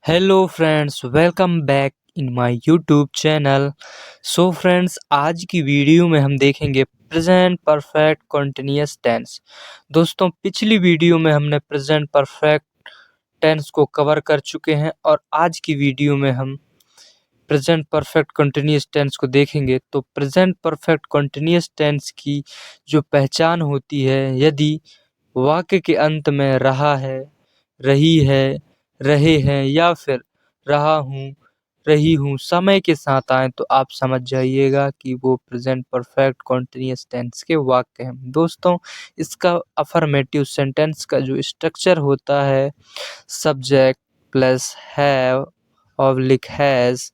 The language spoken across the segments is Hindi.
Hello friends, welcome back in my YouTube channel. So friends, आज की वीडियो में हम देखेंगे प्रेजेंट परफेक्ट कंटिन्यूअस टेंस। दोस्तों, पिछली वीडियो में हमने प्रेजेंट परफेक्ट टेंस को कवर कर चुके हैं और आज की वीडियो में हम प्रेजेंट परफेक्ट कंटिन्यूअस टेंस को देखेंगे। तो प्रेजेंट परफेक्ट कंटिन्यूअस टेंस की जो पहचान होती है, यदि वाक्य के अंत में रहा है, रही है, रहे हैं या फिर रहा हूँ, रही हूँ समय के साथ आए तो आप समझ जाइएगा कि वो प्रेजेंट परफेक्ट कॉन्टिन्यूअस टेंस के वाक्य हैं। दोस्तों, इसका अफर्मेटिव सेंटेंस का जो स्ट्रक्चर होता है, subject plus have oblique has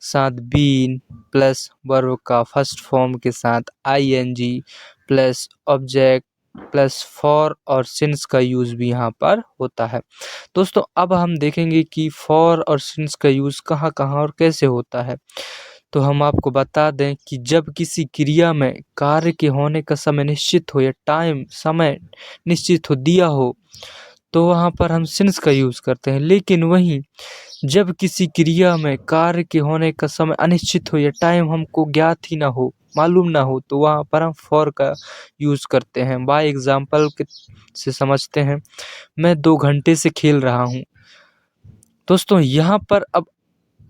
साथ बीन प्लस वर्ब का फर्स्ट फॉर्म के साथ ING plus object plus for और सिंस का यूज़ भी यहाँ पर होता है। दोस्तों, अब हम देखेंगे कि फॉर और सिंस का यूज़ कहाँ कहाँ और कैसे होता है। तो हम आपको बता दें कि जब किसी क्रिया में कार्य के होने का समय निश्चित हो या टाइम समय निश्चित हो दिया हो, तो वहाँ पर हम सिंस का यूज़ करते हैं। लेकिन वहीं जब किसी क्रिया में कार्य के होने का समय अनिश्चित हो या टाइम हमको ज्ञात ही ना हो, मालूम ना हो, तो वहाँ पर हम फॉर का यूज़ करते हैं। बाय एग्जाम्पल से समझते हैं। मैं 2 घंटे से खेल रहा हूँ। दोस्तों, यहाँ पर अब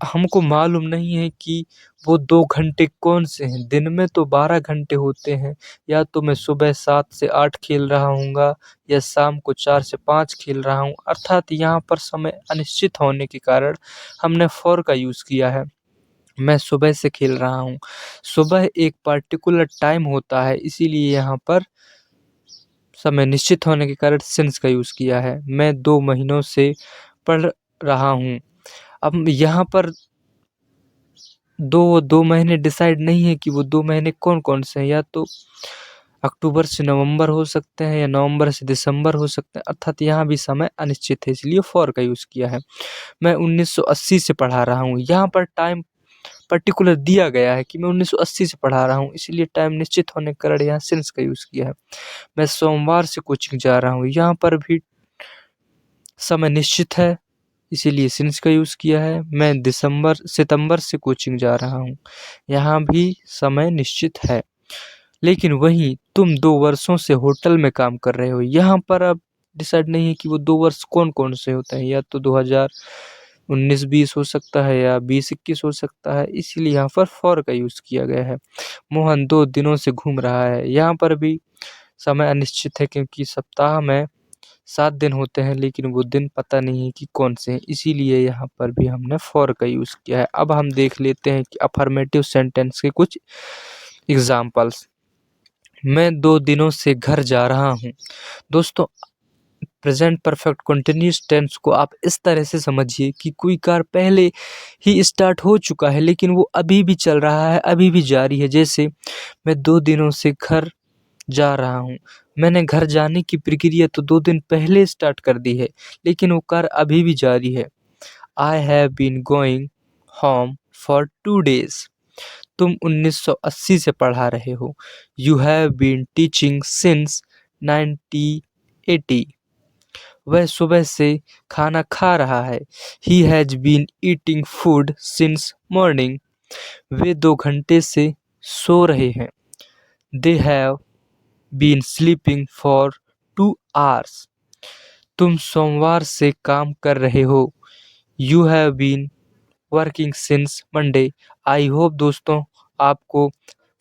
हमको मालूम नहीं है कि वो 2 घंटे कौन से हैं। दिन में तो 12 घंटे होते हैं, या तो मैं सुबह 7 से 8 खेल रहा हूँगा या शाम को 4 से 5 खेल रहा हूँ। अर्थात यहाँ पर समय अनिश्चित होने के कारण हमने फॉर का यूज़ किया है। मैं सुबह से खेल रहा हूँ। सुबह एक पर्टिकुलर टाइम होता है, इसीलिए यहाँ पर समय निश्चित होने के कारण सिंस का यूज़ किया है। मैं 2 महीनों से पढ़ रहा हूँ। अब यहाँ पर 2 महीने डिसाइड नहीं है कि वो 2 महीने कौन-कौन से हैं, या तो अक्टूबर से नवंबर हो सकते हैं या नवंबर से दिसंबर हो सकते हैं। अर्थात यहाँ भी समय अनिश्चित है, इसलिए फॉर का यूज़ किया है। मैं 1980 से पढ़ा रहा हूँ। यहाँ पर टाइम पर्टिकुलर दिया गया है कि मैं 1980 से पढ़ा रहा हूँ, इसलिए टाइम निश्चित होने के कारण यहाँ सिंस का यूज़ किया है। मैं सोमवार से कोचिंग जा रहा हूँ। यहाँ पर भी समय निश्चित है, इसीलिए सिंस का यूज़ किया है। मैं सितंबर से कोचिंग जा रहा हूँ। यहाँ भी समय निश्चित है। लेकिन वहीं तुम 2 वर्षों से होटल में काम कर रहे हो। यहाँ पर अब डिसाइड नहीं है कि वो 2 वर्ष कौन-कौन से होते हैं, या तो 2019-20 हो सकता है या 2021 हो सकता है, इसीलिए यहाँ पर फॉर का यूज़ किया गया है। मोहन 2 दिनों से घूम रहा है। यहाँ पर भी समय अनिश्चित है, क्योंकि सप्ताह में 7 दिन होते हैं, लेकिन वो दिन पता नहीं है कि कौन से हैं, इसीलिए यहाँ पर भी हमने फॉर का यूज़ किया है। अब हम देख लेते हैं कि अफर्मेटिव सेंटेंस के कुछ एग्ज़ाम्पल्स। मैं 2 दिनों से घर जा रहा हूँ। दोस्तों, प्रेजेंट परफेक्ट कंटिन्यूअस टेंस को आप इस तरह से समझिए कि कोई कार्य पहले ही स्टार्ट हो चुका है, लेकिन वो अभी भी चल रहा है, अभी भी जारी है। जैसे मैं 2 दिनों से घर जा रहा हूँ। मैंने घर जाने की प्रक्रिया तो 2 दिन पहले स्टार्ट कर दी है, लेकिन वो कार्य अभी भी जारी है। I have been going home for 2 days. तुम 1980 से पढ़ा रहे हो। You have been teaching since 1980। वह सुबह से खाना खा रहा है। He has been eating food since morning. वे 2 घंटे से सो रहे हैं। They have been sleeping for 2 hours. तुम सोमवार से काम कर रहे हो। You have been working since Monday. I hope दोस्तों, आपको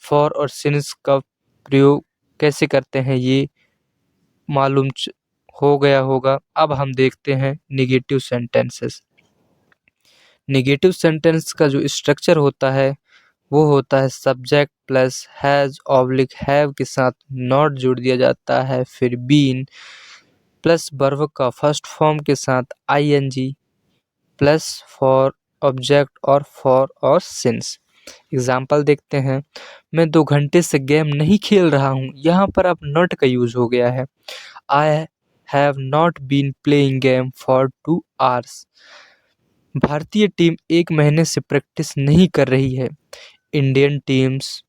फॉर और सिंस का प्रयोग कैसे करते हैं ये मालूम हो गया होगा। अब हम देखते हैं नेगेटिव सेंटेंसेस। नेगेटिव सेंटेंस का जो स्ट्रक्चर होता है, वो होता है subject plus has oblique have के साथ नॉट जोड़ दिया जाता है, फिर बीन प्लस वर्ब का फर्स्ट फॉर्म के साथ आईएनजी प्लस फॉर ऑब्जेक्ट और फॉर और सिंस। एग्जाम्पल देखते हैं। मैं 2 घंटे से गेम नहीं खेल रहा हूँ। यहाँ पर अब नॉट का यूज हो गया है। I have not been playing game for 2 hours. भारतीय टीम 1 महीने से प्रैक्टिस नहीं कर रही है। Indian teams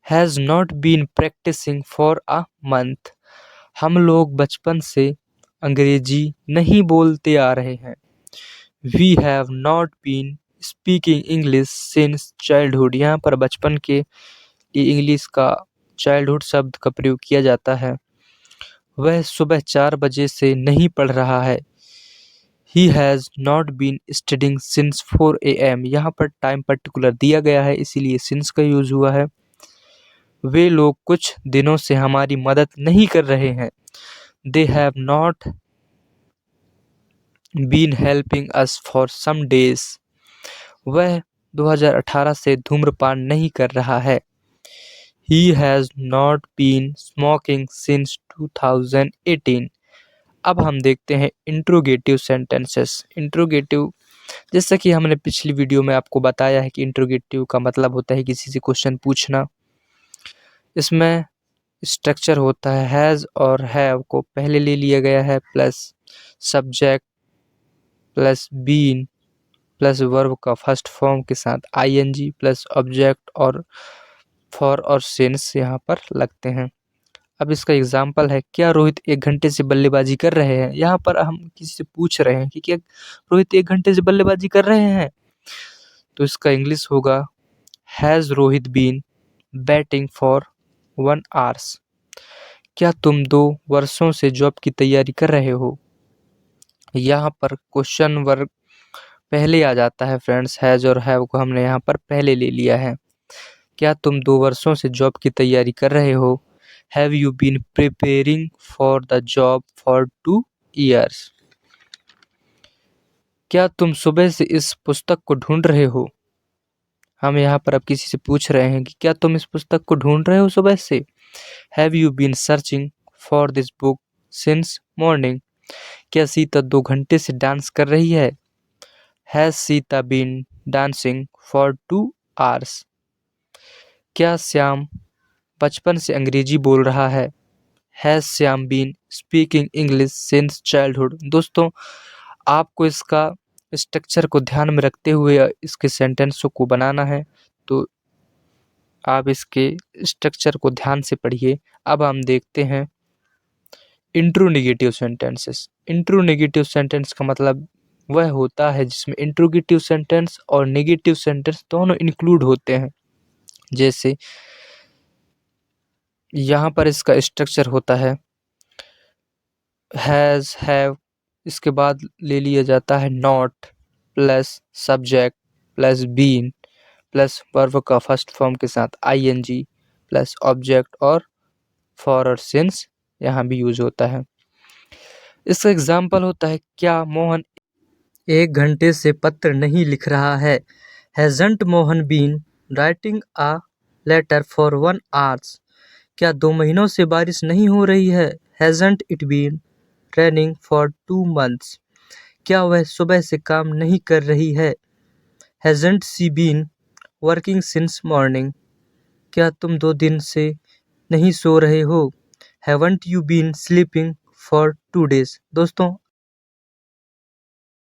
has not been practicing for a month. हम लोग बचपन से अंग्रेजी नहीं बोलते आ रहे हैं। We have not been speaking English since childhood. यहाँ पर बचपन के लिए इंग्लिश का चाइल्डहुड शब्द का प्रयोग किया जाता है। वह सुबह 4 बजे से नहीं पढ़ रहा है। He has not been studying since 4 AM। यहाँ पर टाइम पर्टिकुलर दिया गया है, इसीलिए since का यूज हुआ है। वे लोग कुछ दिनों से हमारी मदद नहीं कर रहे हैं। They have not been helping us for some days। वह 2018 से धूम्रपान नहीं कर रहा है। He has not been smoking since 2018। अब हम देखते हैं इंट्रोगेटिव सेंटेंसेस। इंट्रोगेटिव, जैसा कि हमने पिछली वीडियो में आपको बताया है कि इंट्रोगेटिव का मतलब होता है किसी से क्वेश्चन पूछना। इसमें स्ट्रक्चर होता है हैज़ और हैव को पहले ले लिया गया है, plus subject plus been plus verb का फर्स्ट फॉर्म के साथ आईएनजी प्लस ऑब्जेक्ट और फॉर और सिंस यहाँ पर लगते हैं। अब इसका एग्जाम्पल है, क्या रोहित 1 घंटे से बल्लेबाजी कर रहे हैं। यहाँ पर हम किसी से पूछ रहे हैं कि क्या रोहित 1 घंटे से बल्लेबाजी कर रहे हैं, तो इसका इंग्लिश होगा has Rohit been batting for 1 hours. क्या तुम 2 वर्षों से जॉब की तैयारी कर रहे हो। यहाँ पर क्वेश्चन वर्ग पहले आ जाता है फ्रेंड्स, हैज़ और हैव को हमने यहाँ पर पहले ले लिया है। क्या तुम 2 वर्षों से जॉब की तैयारी कर रहे हो। Have you been preparing for the job for 2 years। क्या तुम सुबह से इस पुस्तक को ढूंढ रहे हो। हम यहाँ पर अब किसी से पूछ रहे हैं कि क्या तुम इस पुस्तक को ढूंढ रहे हो सुबह से। Have you been searching for this book since morning. क्या सीता 2 घंटे से डांस कर रही है। Has Sita been dancing for 2 hours। क्या श्याम बचपन से अंग्रेजी बोल रहा है। Has Shyam been speaking English since childhood. दोस्तों, आपको इसका स्ट्रक्चर को ध्यान में रखते हुए इसके सेंटेंसों को बनाना है, तो आप इसके स्ट्रक्चर को ध्यान से पढ़िए। अब हम देखते हैं इंट्रोनेगेटिव सेंटेंसेस। इंट्रोनेगेटिव सेंटेंस का मतलब वह होता है जिसमें इंट्रोगेटिव सेंटेंस और नेगेटिव सेंटेंस दोनों इंक्लूड होते हैं। जैसे यहाँ पर इसका स्ट्रक्चर होता है हैज़ हैव, इसके बाद ले लिया जाता है not plus subject plus been plus verb का फर्स्ट फॉर्म के साथ आईएनजी प्लस ऑब्जेक्ट और फॉर और सिंस यहाँ भी यूज होता है। इसका एग्जाम्पल होता है, क्या मोहन 1 घंटे से पत्र नहीं लिख रहा है। Hasn't Mohan been writing a letter for 1 hours। क्या 2 महीनों से बारिश नहीं हो रही है। Hasn't it been raining for 2 months। क्या वह सुबह से काम नहीं कर रही है। Hasn't she been working since morning. क्या तुम 2 दिन से नहीं सो रहे हो। Haven't you been sleeping for 2 days। दोस्तों,